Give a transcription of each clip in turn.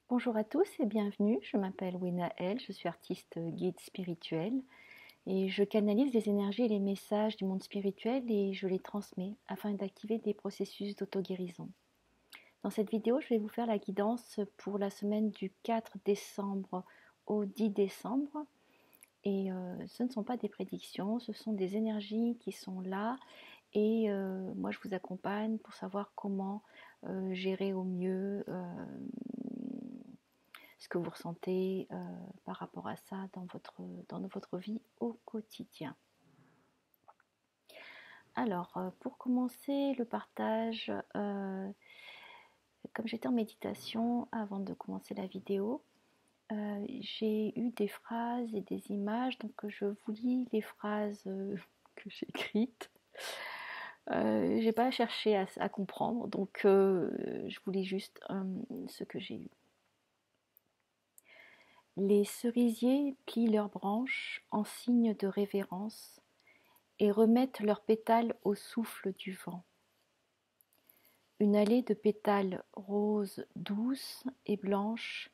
Bonjour à tous et bienvenue, je m'appelle Wenaël, je suis artiste guide spirituel et je canalise les énergies et les messages du monde spirituel et je les transmets afin d'activer des processus d'auto-guérison. Dans cette vidéo, je vais vous faire la guidance pour la semaine du 4 décembre au 10 décembre et ce ne sont pas des prédictions, ce sont des énergies qui sont là et moi je vous accompagne pour savoir comment gérer au mieux ce que vous ressentez par rapport à ça dans votre vie au quotidien. Alors, pour commencer le partage, comme j'étais en méditation avant de commencer la vidéo, j'ai eu des phrases et des images, donc je vous lis les phrases que j'ai écrites. J'ai pas cherché à comprendre, donc je vous lis juste ce que j'ai eu. Les cerisiers plient leurs branches en signe de révérence et remettent leurs pétales au souffle du vent. Une allée de pétales roses douces et blanches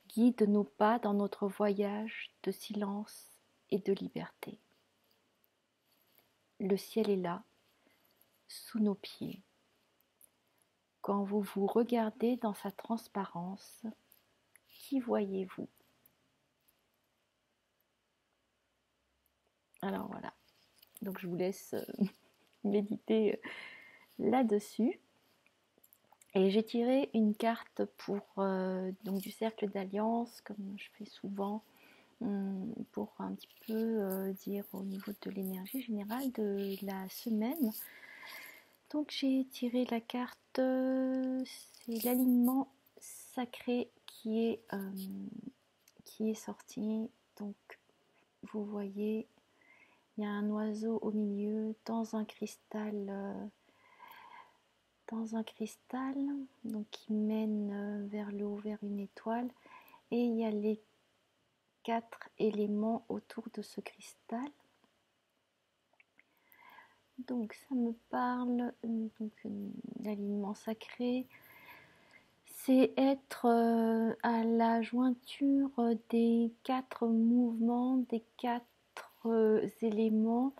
guide nos pas dans notre voyage de silence et de liberté. Le ciel est là, sous nos pieds. Quand vous vous regardez dans sa transparence, qui voyez-vous? Alors voilà, donc je vous laisse méditer là-dessus. Et j'ai tiré une carte pour donc du cercle d'alliance, comme je fais souvent, pour un petit peu dire au niveau de l'énergie générale de la semaine. Donc j'ai tiré la carte, c'est l'alignement sacré qui est sorti. Donc vous voyez, il y a un oiseau au milieu dans un cristal donc qui mène vers le haut, vers une étoile, et il y a les 4 éléments autour de ce cristal. Donc ça me parle, donc l'alignement sacré, c'est être à la jointure des 4 mouvements, des 4 éléments,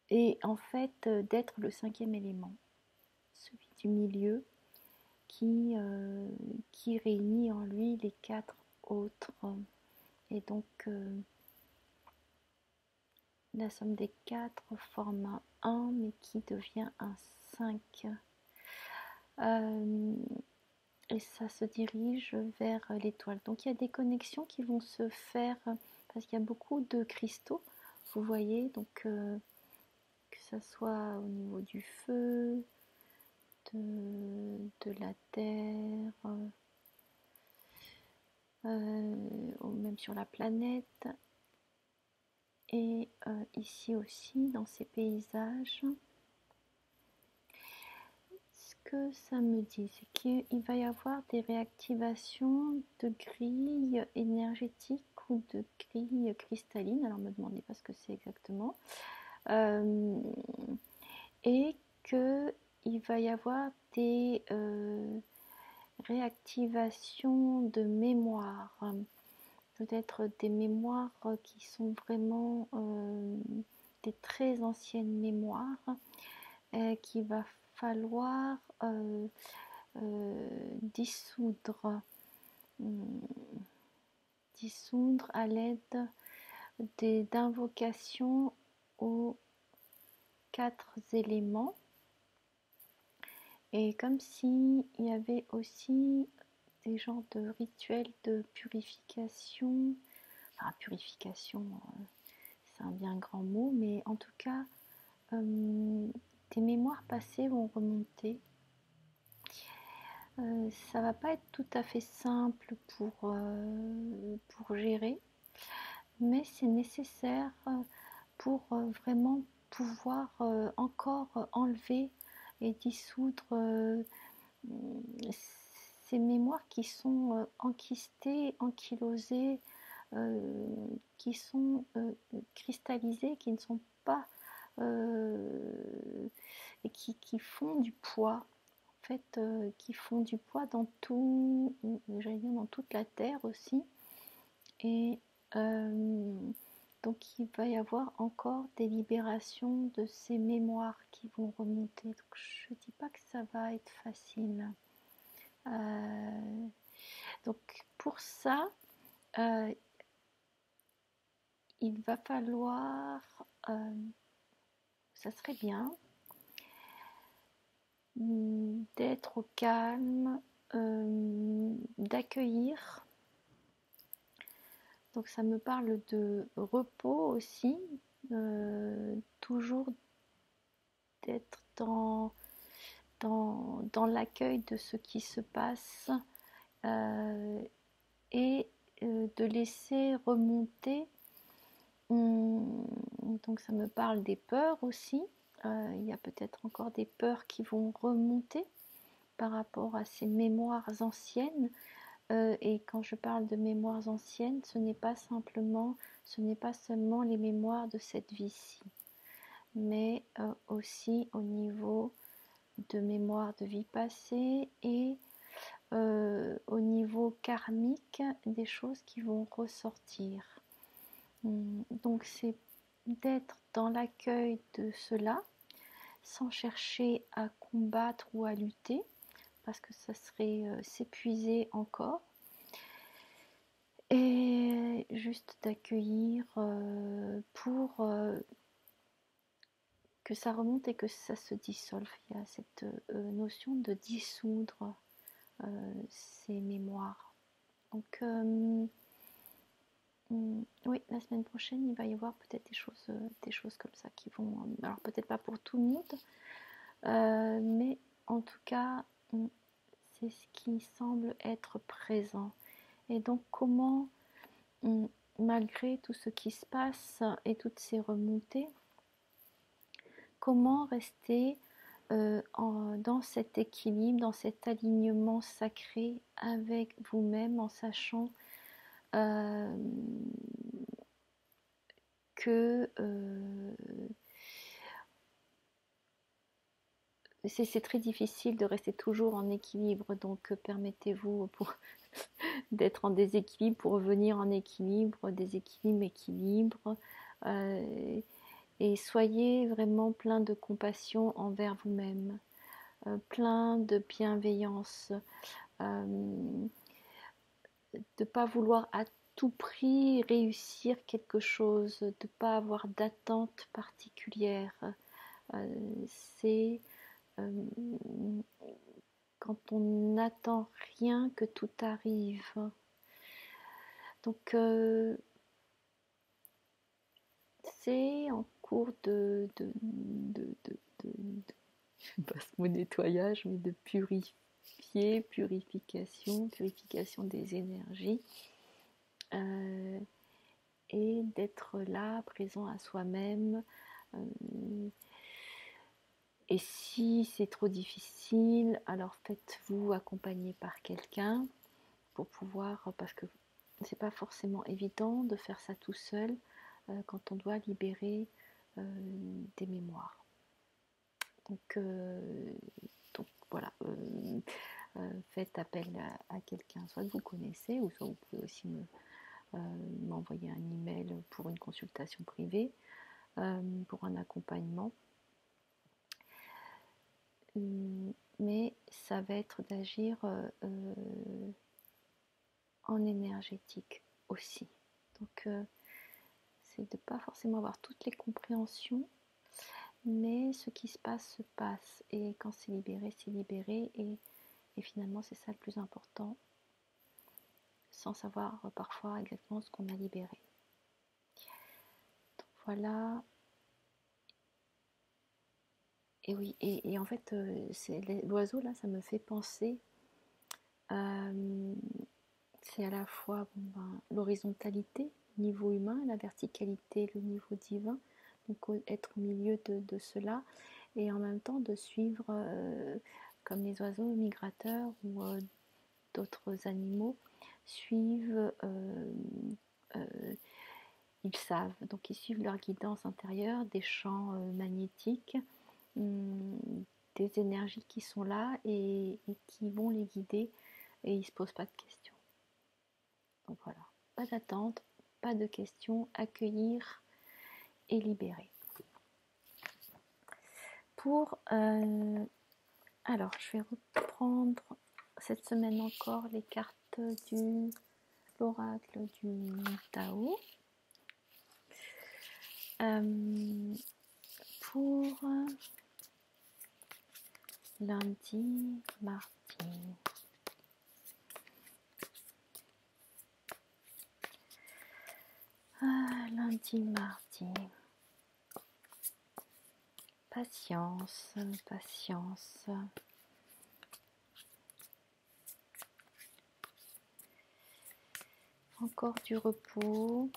et en fait d'être le 5e élément, celui du milieu, qui réunit en lui les 4 autres. Et donc la somme des 4 forme un 1, mais qui devient un 5. Et ça se dirige vers l'étoile. Donc il y a des connexions qui vont se faire, parce qu'il y a beaucoup de cristaux, vous voyez, donc que ça soit au niveau du feu, de la terre, ou même sur la planète, et ici aussi dans ces paysages. Ce que ça me dit, c'est qu'il va y avoir des réactivations de grilles énergétiques ou de grilles cristallines. Alors, ne me demandez pas ce que c'est exactement. Et qu'il va y avoir des réactivations de mémoire. Peut-être des mémoires qui sont vraiment des très anciennes mémoires, qu'il va falloir dissoudre à l'aide d'invocations aux 4 éléments, et comme s'il y avait aussi des genres de rituels de purification. Enfin, purification, c'est un bien grand mot, mais en tout cas des mémoires passées vont remonter. Ça va pas être tout à fait simple pour gérer, mais c'est nécessaire pour vraiment pouvoir encore enlever et dissoudre ces mémoires qui sont enquistées, ankylosées, qui sont cristallisées, qui ne sont pas et qui font du poids. En fait qui font du poids dans tout, j'allais dire dans toute la terre aussi. Et donc il va y avoir encore des libérations de ces mémoires qui vont remonter. Donc je ne dis pas que ça va être facile. Donc pour ça, il va falloir, ça serait bien, d'être au calme, d'accueillir. Donc ça me parle de repos aussi, toujours d'être dans l'accueil de ce qui se passe et de laisser remonter. Donc ça me parle des peurs aussi. Il y a peut-être encore des peurs qui vont remonter par rapport à ces mémoires anciennes. Et quand je parle de mémoires anciennes, ce n'est pas seulement les mémoires de cette vie-ci, mais aussi au niveau de mémoire de vie passée et au niveau karmique, des choses qui vont ressortir. Donc c'est d'être dans l'accueil de cela, sans chercher à combattre ou à lutter, parce que ça serait s'épuiser encore, et juste d'accueillir pour que ça remonte et que ça se dissolve. Il y a cette notion de dissoudre ces mémoires. Donc oui, la semaine prochaine, il va y avoir peut-être des choses comme ça qui vont... alors peut-être pas pour tout le monde, mais en tout cas, c'est ce qui semble être présent. Et donc comment, malgré tout ce qui se passe et toutes ces remontées, comment rester dans cet équilibre, dans cet alignement sacré avec vous-même, en sachant que c'est très difficile de rester toujours en équilibre, donc permettez-vous d'être en déséquilibre pour revenir en équilibre, déséquilibre, équilibre, et soyez vraiment plein de compassion envers vous-même, plein de bienveillance, de ne pas vouloir à tout prix réussir quelque chose, de ne pas avoir d'attente particulière. C'est quand on n'attend rien que tout arrive. Donc c'est en cours de pas ce mot nettoyage, mais de purification des énergies, et d'être là, présent à soi-même. Et si c'est trop difficile, alors faites-vous accompagner par quelqu'un pour pouvoir, parce que c'est pas forcément évident de faire ça tout seul quand on doit libérer des mémoires. Donc voilà, faites appel à quelqu'un, soit que vous connaissez, ou soit vous pouvez aussi m'envoyer un email pour une consultation privée, pour un accompagnement. Mais ça va être d'agir en énergétique aussi. Donc c'est de ne pas forcément avoir toutes les compréhensions, mais ce qui se passe, et quand c'est libéré, et finalement c'est ça le plus important, sans savoir parfois exactement ce qu'on a libéré. Donc voilà. Et oui, et en fait l'oiseau là, ça me fait penser, c'est à la fois l'horizontalité, le niveau humain, la verticalité, le niveau divin, donc être au milieu de cela, et en même temps de suivre, comme les oiseaux migrateurs ou d'autres animaux suivent, ils savent, donc ils suivent leur guidance intérieure, des champs magnétiques, des énergies qui sont là et qui vont les guider, et ils ne se posent pas de questions. Donc voilà, pas d'attente, pas de questions, accueillir et libérer. Alors, je vais reprendre cette semaine encore les cartes de l'oracle du Tao. Pour lundi, mardi. Lundi, mardi. Patience, patience. Encore du repos.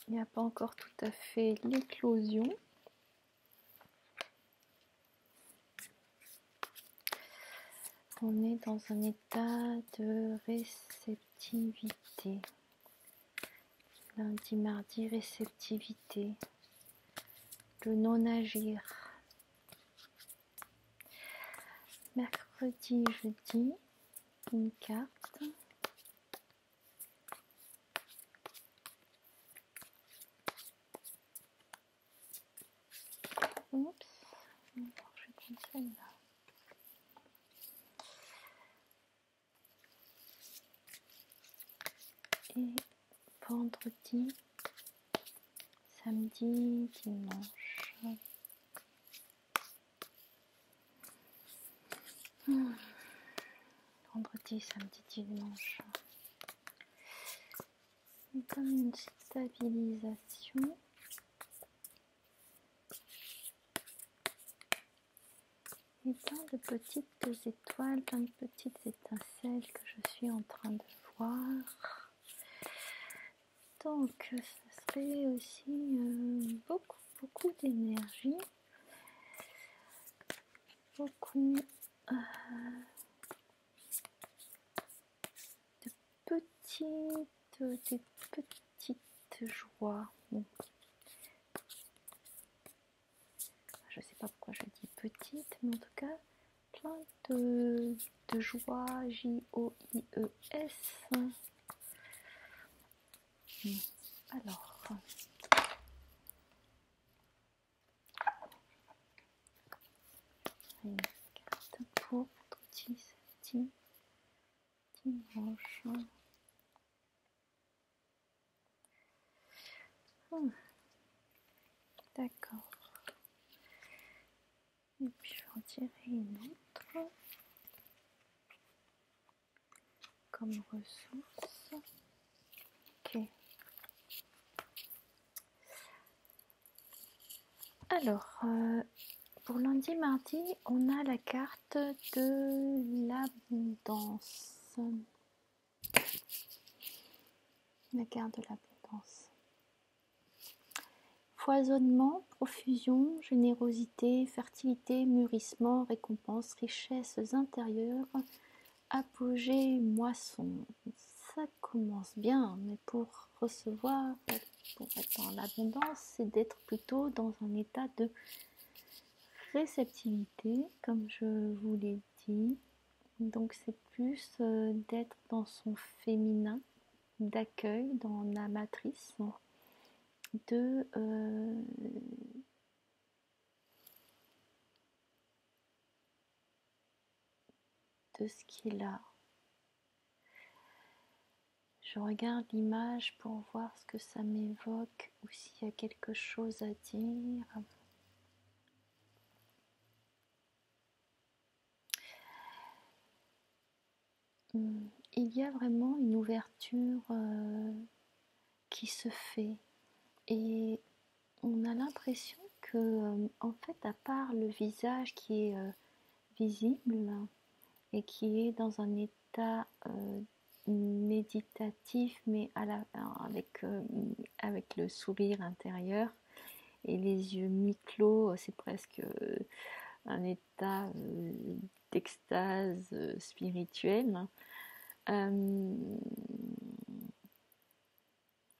Il n'y a pas encore tout à fait l'éclosion. On est dans un état de réceptivité. Lundi, mardi, réceptivité. Le non-agir. Mercredi, jeudi, une carte. Oups, alors, je vais prendre celle-là. Et vendredi, samedi, dimanche. Vendredi, samedi, dimanche. C'est comme une stabilisation. Et plein de petites étoiles, plein de petites étincelles que je suis en train de voir. Donc, ça serait aussi beaucoup d'énergie. Beaucoup des petites joies. Bon. Je ne sais pas pourquoi je dis petite, mais en tout cas, plein de joie, J-O-I-E-S. Alors, une carte pour vendredi, samedi, dimanche. D'accord. Et puis je vais en tirer une autre comme ressource. Ok. Alors, pour lundi, mardi, on a la carte de l'abondance. La carte de l'abondance. Foisonnement, profusion, générosité, fertilité, mûrissement, récompense, richesses intérieures, apogée, moisson. Ça commence bien, mais pour recevoir, pour être dans l'abondance, c'est d'être plutôt dans un état de réceptivité, comme je vous l'ai dit. Donc c'est plus d'être dans son féminin, d'accueil, dans la matrice, de ce qui est là. Je regarde l'image pour voir ce que ça m'évoque ou s'il y a quelque chose à dire. Il y a vraiment une ouverture qui se fait et on a l'impression que en fait, à part le visage qui est visible et qui est dans un état méditatif, mais avec le sourire intérieur et les yeux mi-clos, c'est presque un état d'extase spirituelle.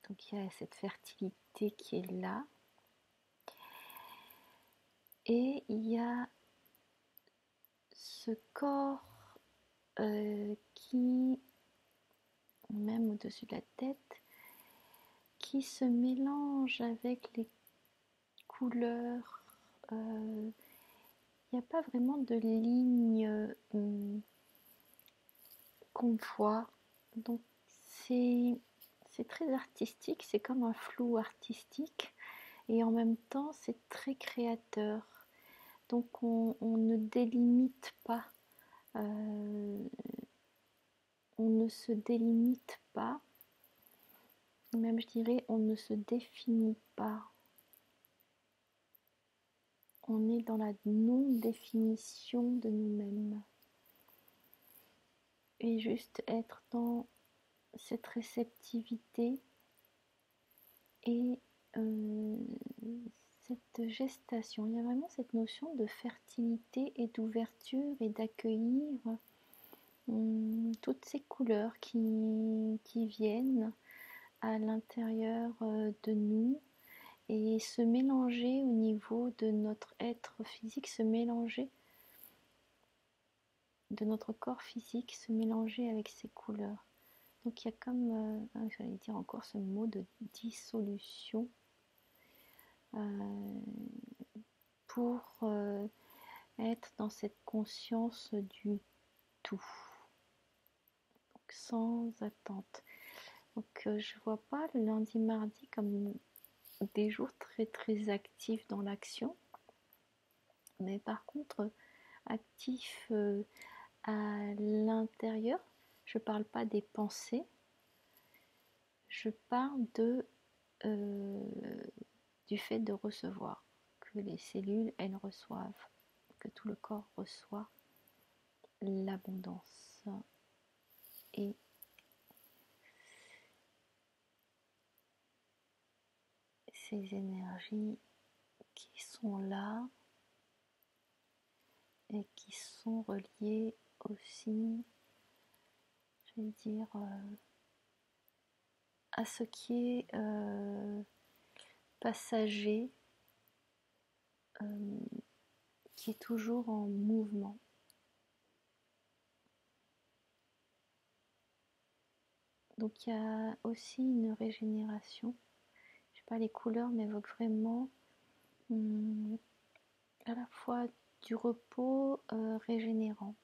Donc il y a cette fertilité qui est là. Et il y a ce corps qui, même au-dessus de la tête, qui se mélange avec les couleurs. Il n'y a pas vraiment de ligne qu'on voit. Donc c'est très artistique, c'est comme un flou artistique et en même temps c'est très créateur. Donc on ne délimite pas, on ne se délimite pas, même je dirais on ne se définit pas. On est dans la non-définition de nous-mêmes. Et juste être dans cette réceptivité et cette gestation. Il y a vraiment cette notion de fertilité et d'ouverture et d'accueillir toutes ces couleurs qui viennent à l'intérieur de nous et se mélanger au niveau de notre être physique, se mélanger de notre corps physique, se mélanger avec ces couleurs. Donc il y a comme, j'allais dire encore ce mot de dissolution pour être dans cette conscience du tout, donc sans attente. Donc je vois pas le lundi, mardi comme des jours très très actifs dans l'action, mais par contre actifs à l'intérieur. Je parle pas des pensées, je parle du fait de recevoir, que les cellules elles reçoivent, que tout le corps reçoit l'abondance et ces énergies qui sont là et qui sont reliées aussi, je vais dire, à ce qui est passager, qui est toujours en mouvement. Donc il y a aussi une régénération. Je sais pas, les couleurs m'évoquent vraiment à la fois du repos régénérant.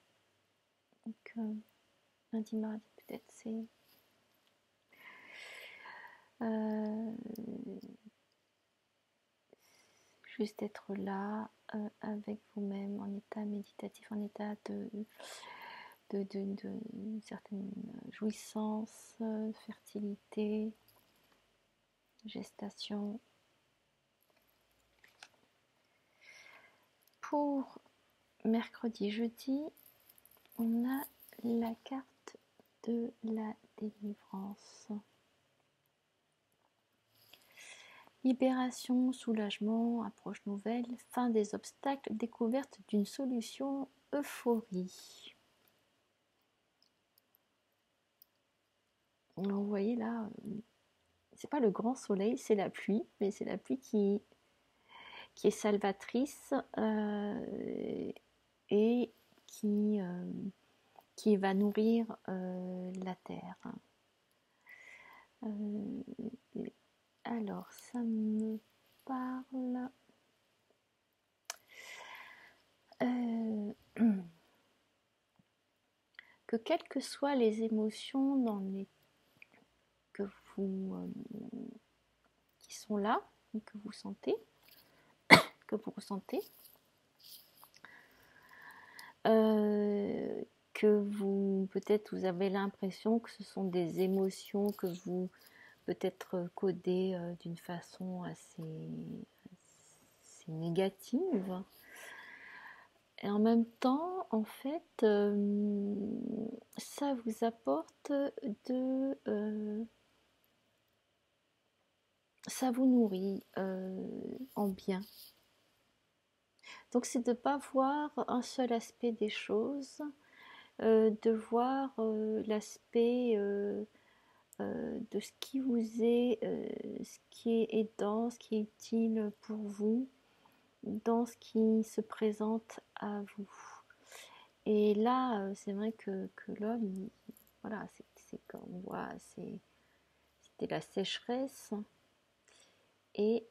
Donc lundi, mardi peut-être c'est juste être là avec vous-même en état méditatif, en état de certaine jouissance, fertilité, gestation. Pour mercredi, jeudi, on a la carte de la délivrance. Libération, soulagement, approche nouvelle, fin des obstacles, découverte d'une solution, euphorie. Alors, vous voyez là, c'est pas le grand soleil, c'est la pluie, mais c'est la pluie qui est salvatrice et qui va nourrir la terre. Alors, ça me parle que quelles que soient les émotions que vous qui sont là, que vous sentez, que vous ressentez, que vous peut-être vous avez l'impression que ce sont des émotions que vous peut-être codez d'une façon assez négative. Et en même temps, en fait, ça vous apporte ça vous nourrit en bien. Donc c'est de ne pas voir un seul aspect des choses, de voir l'aspect de ce qui vous est, ce qui est aidant, ce qui est utile pour vous, dans ce qui se présente à vous. Et là, c'est vrai que l'homme, voilà, c'est comme on voit, c'était la sécheresse, et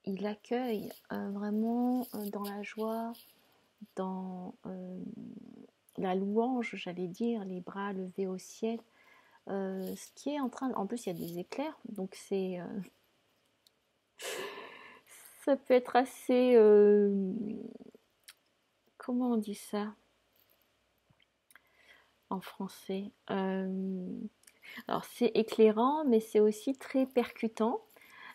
il accueille vraiment dans la joie, dans la louange, j'allais dire, les bras levés au ciel, ce qui est en train. En plus, il y a des éclairs, donc ça peut être assez. Comment on dit ça en français? Alors, c'est éclairant, mais c'est aussi très percutant.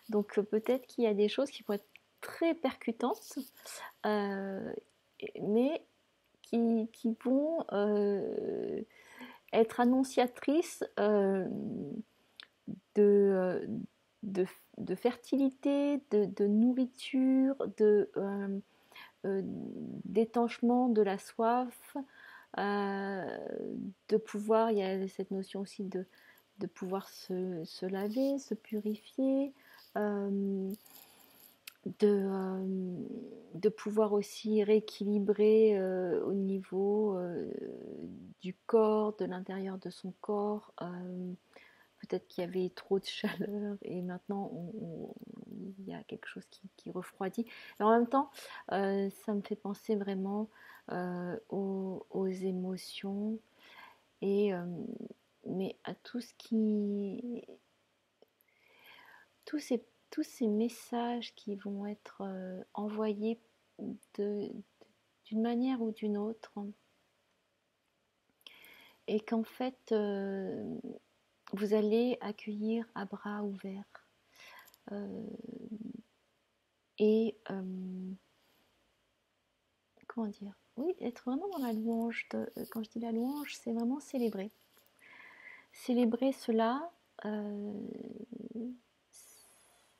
Donc, peut-être qu'il y a des choses qui pourraient être très percutantes, mais qui vont être annonciatrices de, de, de fertilité, de nourriture, d'étanchement de la soif, de pouvoir, il y a cette notion aussi de pouvoir se laver, se purifier, de pouvoir aussi rééquilibrer au niveau du corps, de l'intérieur de son corps. Peut-être qu'il y avait trop de chaleur et maintenant il y a quelque chose qui refroidit. Et en même temps, ça me fait penser vraiment aux émotions et mais à tout ce qui tous ces messages qui vont être envoyés d'une manière ou d'une autre, et qu'en fait vous allez accueillir à bras ouverts et comment dire, oui, être vraiment dans la louange. Quand je dis la louange, c'est vraiment célébrer cela.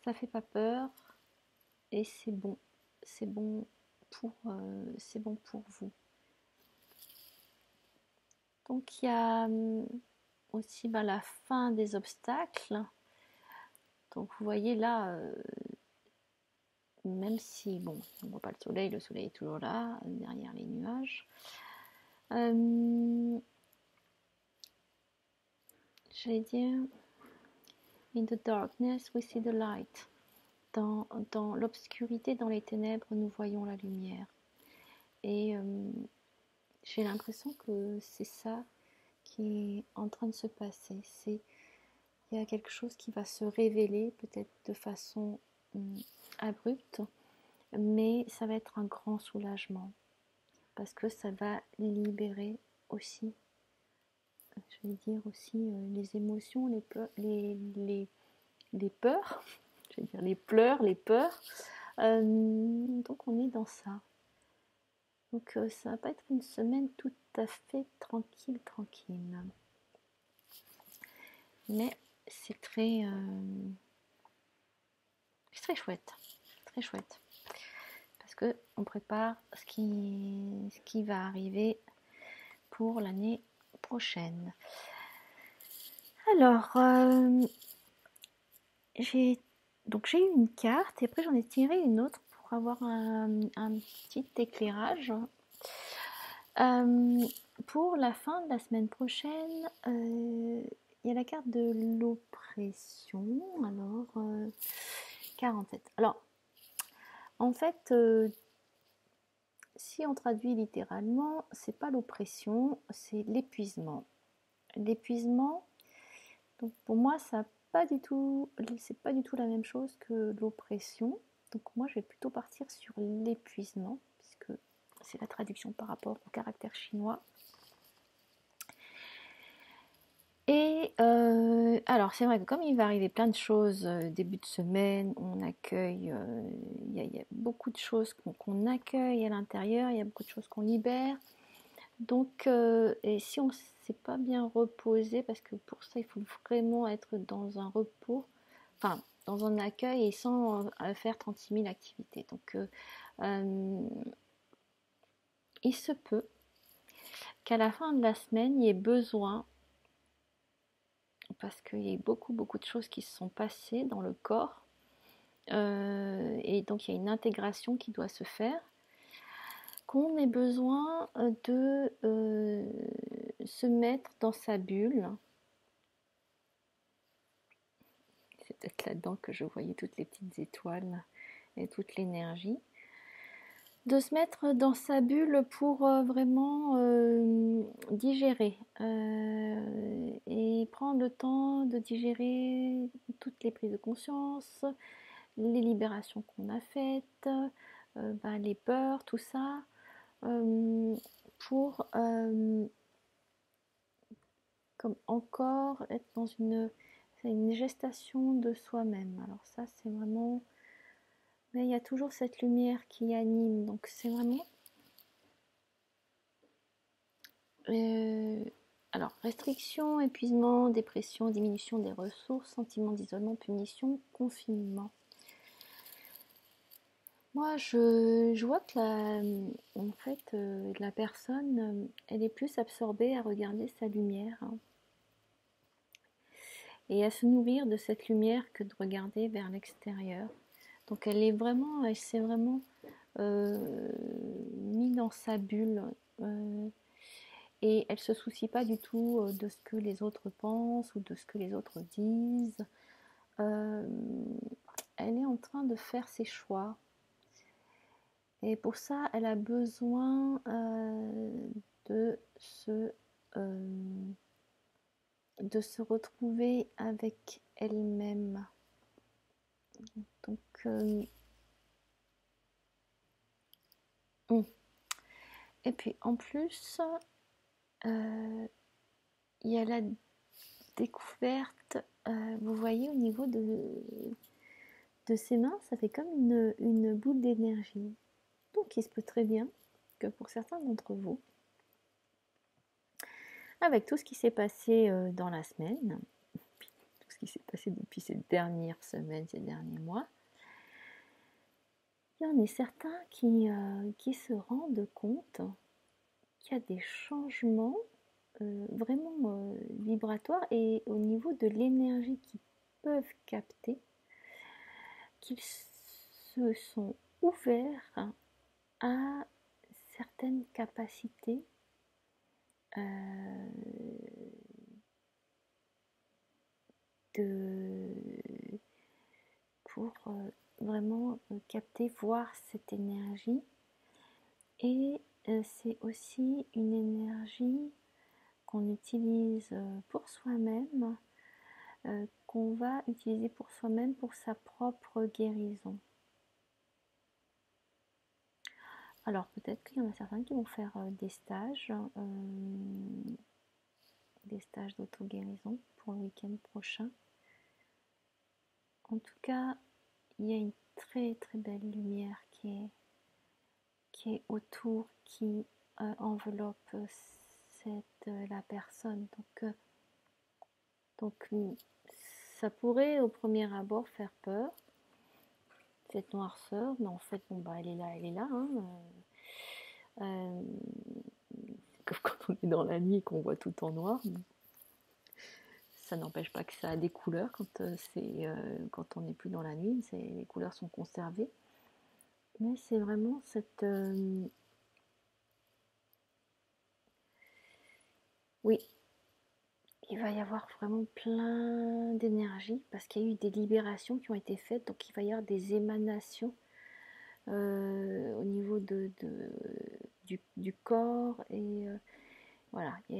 Ça fait pas peur et c'est bon c'est bon pour vous. Donc il y a aussi la fin des obstacles. Donc vous voyez là, même si bon, on ne voit pas le soleil est toujours là derrière les nuages. J'allais dire, in the darkness we see the light. Dans l'obscurité, dans les ténèbres, nous voyons la lumière. Et j'ai l'impression que c'est ça qui est en train de se passer. Il y a quelque chose qui va se révéler, peut-être de façon abrupte, mais ça va être un grand soulagement parce que ça va libérer aussi, je vais dire aussi, les émotions, les peurs, je vais dire les pleurs, les peurs. Donc on est dans ça. Donc ça va pas être une semaine tout à fait tranquille. Mais c'est très chouette. Très chouette. Parce qu'on prépare ce qui va arriver pour l'année prochaine. Alors, j'ai eu une carte et après j'en ai tiré une autre pour avoir un petit éclairage. Pour la fin de la semaine prochaine, il y a la carte de l'oppression. Alors, 47. Alors, en fait, si on traduit littéralement, c'est pas l'oppression, c'est l'épuisement. L'épuisement, donc pour moi, c'est pas du tout la même chose que l'oppression. Donc moi, je vais plutôt partir sur l'épuisement, puisque c'est la traduction par rapport au caractère chinois. Et alors c'est vrai que comme il va arriver plein de choses début de semaine, on accueille, il y a beaucoup de choses qu'on accueille à l'intérieur, il y a beaucoup de choses qu'on libère. Donc et si on ne s'est pas bien reposé, parce que pour ça il faut vraiment être dans un repos, enfin dans un accueil et sans faire 36 000 activités. Donc il se peut qu'à la fin de la semaine il y ait besoin parce qu'il y a eu beaucoup de choses qui se sont passées dans le corps. Et donc il y a une intégration qui doit se faire, qu'on ait besoin de se mettre dans sa bulle. C'est peut-être là-dedans que je voyais toutes les petites étoiles et toute l'énergie. De se mettre dans sa bulle pour vraiment digérer et prendre le temps de digérer toutes les prises de conscience, les libérations qu'on a faites, les peurs, tout ça, pour comme encore être dans une gestation de soi-même. Alors ça, c'est vraiment... Mais il y a toujours cette lumière qui anime, donc c'est vraiment... alors, restriction, épuisement, dépression, diminution des ressources, sentiment d'isolement, punition, confinement. Moi, je vois que en fait, la personne, elle est plus absorbée à regarder sa lumière, hein, et à se nourrir de cette lumière que de regarder vers l'extérieur. Donc, elle s'est vraiment mise dans sa bulle. Et elle ne se soucie pas du tout de ce que les autres pensent ou de ce que les autres disent. Elle est en train de faire ses choix. Et pour ça, elle a besoin de se retrouver avec elle-même. Donc, et puis en plus, il y a la découverte, vous voyez au niveau de ses mains, ça fait comme une boule d'énergie. Donc il se peut très bien que pour certains d'entre vous, avec tout ce qui s'est passé dans la semaine, tout ce qui s'est passé depuis ces dernières semaines, ces derniers mois, il y en a certains qui se rendent compte qu'il y a des changements vraiment vibratoires et au niveau de l'énergie qu'ils peuvent capter, qu'ils se sont ouverts à certaines capacités pour vraiment capter, voir cette énergie. Et c'est aussi une énergie qu'on utilise pour soi-même, qu'on va utiliser pour soi-même pour sa propre guérison. Alors peut-être qu'il y en a certains qui vont faire des stages d'auto-guérison pour le week-end prochain. En tout cas, il y a une très très belle lumière qui est autour, qui enveloppe la personne. Donc ça pourrait au premier abord faire peur, cette noirceur, mais en fait, elle est là. Hein. Comme quand on est dans la nuit et qu'on voit tout en noir. Ça n'empêche pas que ça a des couleurs quand on n'est plus dans la nuit, les couleurs sont conservées. Mais c'est vraiment cette... Oui, il va y avoir vraiment plein d'énergie parce qu'il y a eu des libérations qui ont été faites, donc il va y avoir des émanations au niveau du corps et voilà, il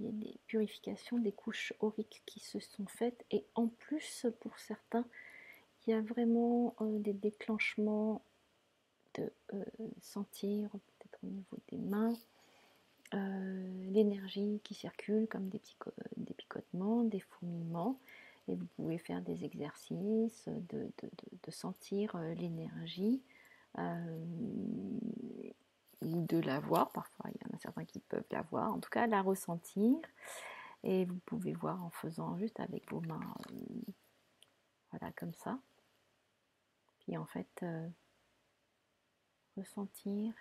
y a des purifications des couches auriques qui se sont faites et en plus pour certains il y a vraiment des déclenchements de sentir peut-être au niveau des mains l'énergie qui circule comme des picotements, des fourmillements, et vous pouvez faire des exercices de sentir l'énergie ou de la voir. Parfois il y en a certains qui peuvent la voir, en tout cas la ressentir, et vous pouvez voir en faisant juste avec vos mains voilà comme ça, puis en fait ressentir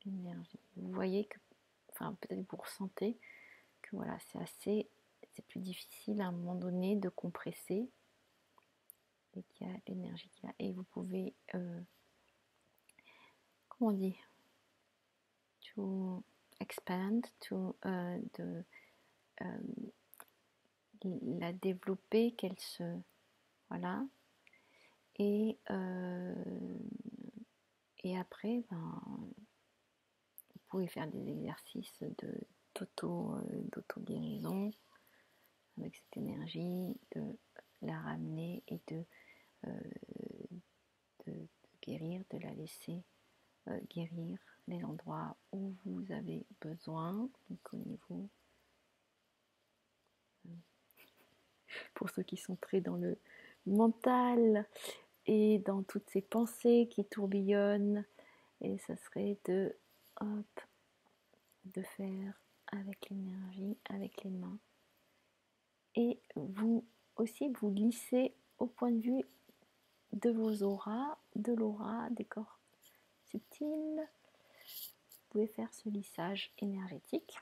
l'énergie. Vous voyez que, enfin peut-être vous ressentez que voilà, c'est c'est plus difficile à un moment donné de compresser et qu'il y a l'énergie qui va. Et vous pouvez, comment on dit, to expand, la développer, qu'elle se, voilà. Et après, ben, vous pouvez faire des exercices d'auto-guérison avec cette énergie, de la ramener et de guérir, de la laisser guérir les endroits où vous avez besoin. Donc au niveau, pour ceux qui sont très dans le mental et dans toutes ces pensées qui tourbillonnent, et ça serait de hop, de faire avec l'énergie, avec les mains. Et vous aussi, vous lissez au point de vue de vos auras, de l'aura, des corps subtils. Vous pouvez faire ce lissage énergétique.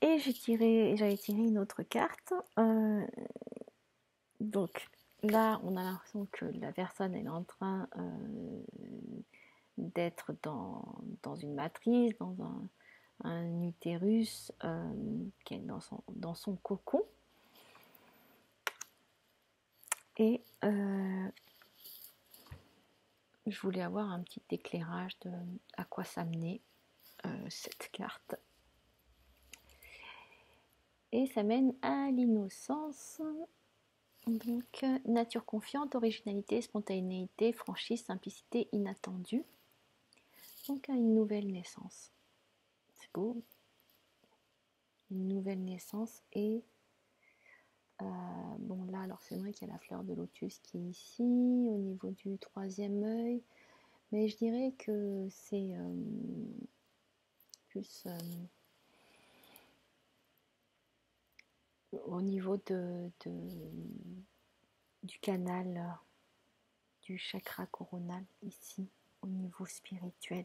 Et j'avais tiré une autre carte. Donc là, on a l'impression que la personne elle est en train d'être dans une matrice, dans un utérus qui est dans son cocon. Et je voulais avoir un petit éclairage de à quoi ça menait cette carte. Et ça mène à l'innocence. Donc, nature confiante, originalité, spontanéité, franchise, simplicité inattendue. Donc, à une nouvelle naissance. C'est beau. Une nouvelle naissance. Et bon, là, alors c'est vrai qu'il y a la fleur de lotus qui est ici, au niveau du troisième œil. Mais je dirais que c'est plus au niveau du canal, du chakra coronal ici, au niveau spirituel.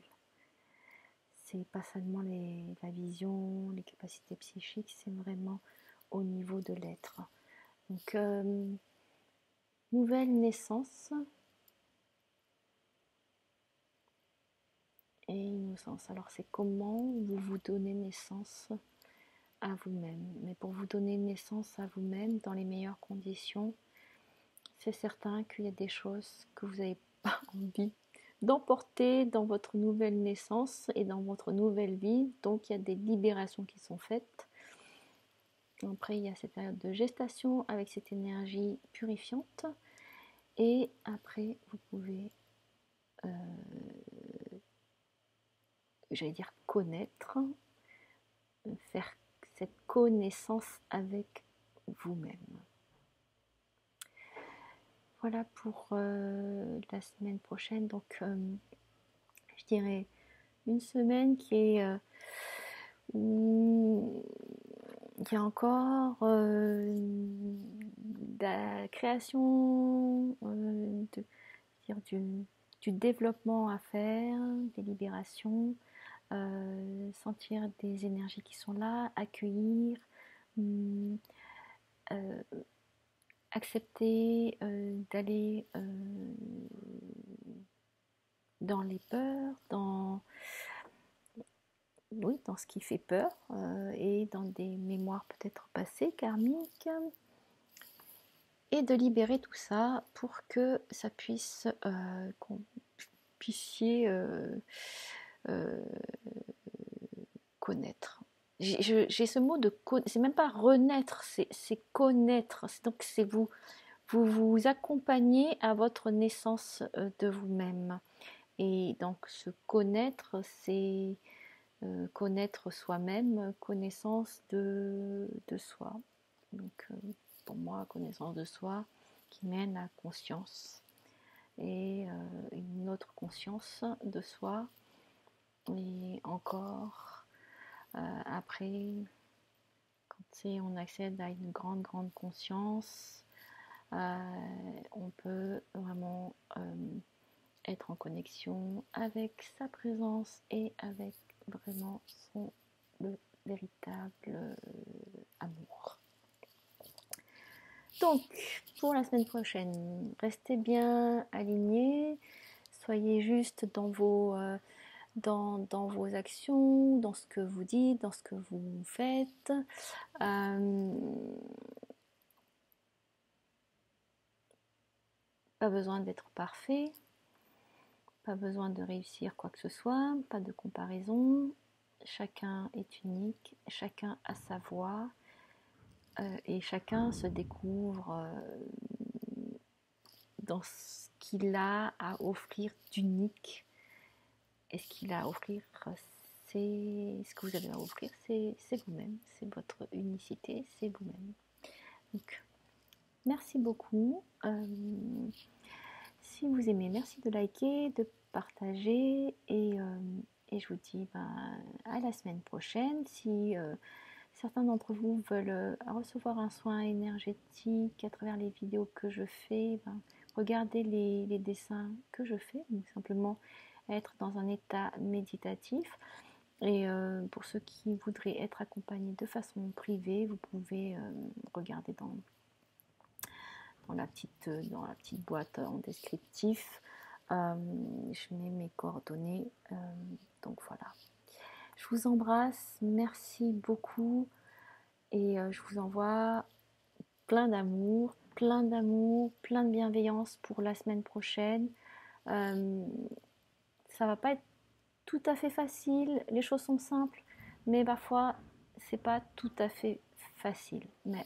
C'est pas seulement la vision, les capacités psychiques, c'est vraiment au niveau de l'être. Donc, nouvelle naissance et innocence. Alors, c'est comment vous vous donnez naissance à vous-même. Mais pour vous donner naissance à vous-même dans les meilleures conditions, c'est certain qu'il y a des choses que vous n'avez pas envie d'emporter dans votre nouvelle naissance et dans votre nouvelle vie. Donc il y a des libérations qui sont faites. Après il y a cette période de gestation avec cette énergie purifiante. Et après vous pouvez, j'allais dire connaître, faire cette connaissance avec vous-même. Voilà pour la semaine prochaine. Donc je dirais une semaine qui est il y a encore de la création, du développement à faire, des libérations, sentir des énergies qui sont là, accueillir, accepter d'aller dans les peurs, dans ce qui fait peur et dans des mémoires peut-être passées, karmiques, et de libérer tout ça pour que ça puisse, qu'on puissiez connaître. J'ai ce mot de c'est même pas renaître, c'est connaître. Donc c'est vous accompagnez à votre naissance de vous-même. Et donc se connaître, c'est connaître soi-même, connaissance de soi. Donc pour moi, connaissance de soi qui mène à conscience et une autre conscience de soi. Et encore après, quand on accède à une grande conscience, on peut vraiment être en connexion avec sa présence et avec vraiment le véritable amour. Donc, pour la semaine prochaine, restez bien alignés, soyez juste dans vos actions, dans ce que vous dites, dans ce que vous faites. Pas besoin d'être parfait, pas besoin de réussir quoi que ce soit, pas de comparaison. Chacun est unique, chacun a sa voix et chacun se découvre dans ce qu'il a à offrir d'unique. Et ce qu'il a à offrir, c'est ce que vous avez à offrir, c'est vous-même, c'est votre unicité, c'est vous-même. Donc, merci beaucoup. Si vous aimez, merci de liker, de partager et je vous dis à la semaine prochaine. Si certains d'entre vous veulent recevoir un soin énergétique à travers les vidéos que je fais, regardez les dessins que je fais, donc simplement être dans un état méditatif. Et pour ceux qui voudraient être accompagnés de façon privée, vous pouvez regarder dans la petite boîte en descriptif. Je mets mes coordonnées. Donc voilà. Je vous embrasse. Merci beaucoup. Et je vous envoie plein d'amour, plein de bienveillance pour la semaine prochaine. Ça va pas être tout à fait facile. Les choses sont simples. Mais parfois, c'est pas tout à fait facile. Mais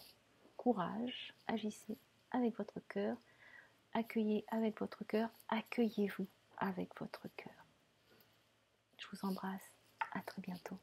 courage, agissez avec votre cœur, accueillez avec votre cœur, accueillez-vous avec votre cœur. Je vous embrasse, à très bientôt.